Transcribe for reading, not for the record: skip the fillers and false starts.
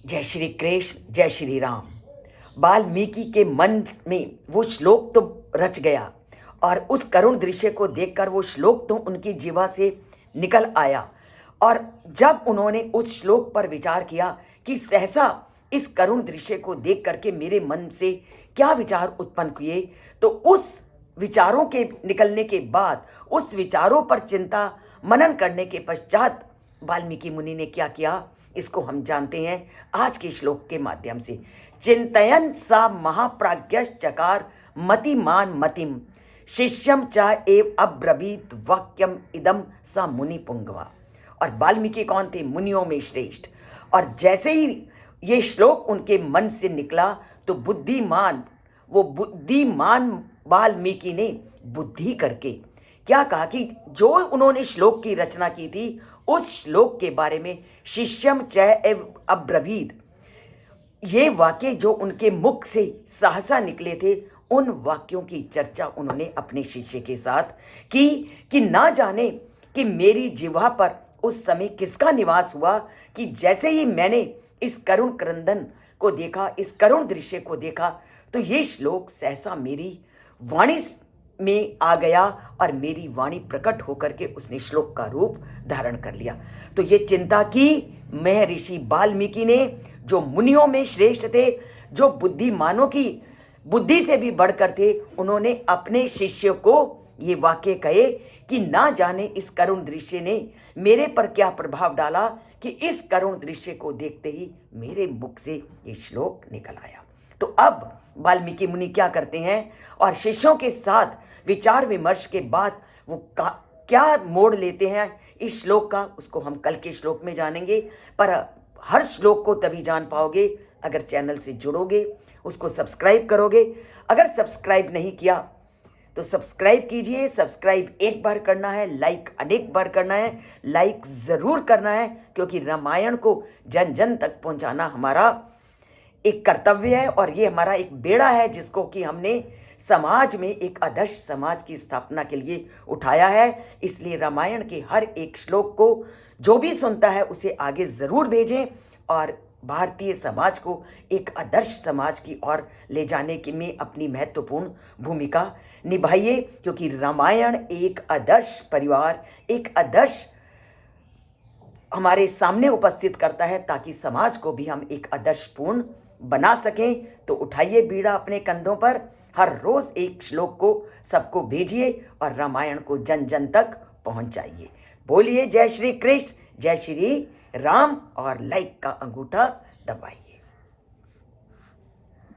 जय श्री कृष्ण, जय श्री राम। वाल्मीकि के मन में वो श्लोक तो रच गया और उस करुण दृश्य को देखकर वो श्लोक तो उनकी जीवा से निकल आया। और जब उन्होंने उस श्लोक पर विचार किया कि सहसा इस करुण दृश्य को देख करके मेरे मन से क्या विचार उत्पन्न किए, तो उस विचारों के निकलने के बाद, उस विचारों पर चिंता मनन करने के पश्चात वाल्मीकि मुनि ने क्या किया, इसको हम जानते हैं आज के श्लोक के माध्यम से। चिंतयन सा महाप्राज्ञश्चकार मतिमान मतिम शिष्यम च एव अब्रवीत वाक्यम इदम सा मुनि पुंगवा। और वाल्मीकि कौन थे? मुनियों में श्रेष्ठ। और जैसे ही ये श्लोक उनके मन से निकला तो बुद्धिमान वाल्मीकि ने बुद्धि करके क्या कहा कि जो उन्होंने श्लोक की रचना की थी उस श्लोक के बारे में शिष्यम च एव अब्रवीत, ये वाक्य जो उनके मुख से सहसा निकले थे, उन वाक्यों की चर्चा उन्होंने अपने शिष्य के साथ की कि ना जाने कि मेरी जिह्वा पर उस समय किसका निवास हुआ कि जैसे ही मैंने इस करुण क्रंदन को देखा, इस करुण दृश्य को देखा, तो ये श्लोक सहसा मेरी वाणी में आ गया और मेरी वाणी प्रकट होकर के उसने श्लोक का रूप धारण कर लिया। तो ये चिंता की महर्षि वाल्मीकि ने, जो मुनियों में श्रेष्ठ थे, जो बुद्धिमानों की बुद्धि से भी बढ़कर थे, उन्होंने अपने शिष्य को ये वाक्य कहे कि ना जाने इस करुण दृश्य ने मेरे पर क्या प्रभाव डाला कि इस करुण दृश्य को देखते ही मेरे मुख से ये श्लोक निकल आया। तो अब वाल्मीकि मुनि क्या करते हैं और शिष्यों के साथ विचार विमर्श के बाद वो क्या मोड़ लेते हैं इस श्लोक का, उसको हम कल के श्लोक में जानेंगे। पर हर श्लोक को तभी जान पाओगे अगर चैनल से जुड़ोगे, उसको सब्सक्राइब करोगे। अगर सब्सक्राइब नहीं किया तो सब्सक्राइब कीजिए। सब्सक्राइब एक बार करना है, लाइक अनेक बार करना है। लाइक ज़रूर करना है क्योंकि रामायण को जन जन तक पहुंचाना हमारा एक कर्तव्य है और ये हमारा एक बेड़ा है जिसको कि हमने समाज में एक आदर्श समाज की स्थापना के लिए उठाया है। इसलिए रामायण के हर एक श्लोक को जो भी सुनता है उसे आगे ज़रूर भेजें और भारतीय समाज को एक आदर्श समाज की ओर ले जाने की में अपनी महत्वपूर्ण भूमिका निभाइए, क्योंकि रामायण एक आदर्श परिवार, एक आदर्श हमारे सामने उपस्थित करता है ताकि समाज को भी हम एक आदर्शपूर्ण बना सकें। तो उठाइए बीड़ा अपने कंधों पर, हर रोज एक श्लोक को सबको भेजिए और रामायण को जन जन तक पहुंचाइए। बोलिए जय श्री कृष्ण, जय श्री राम और लाइक का अंगूठा दबाइए।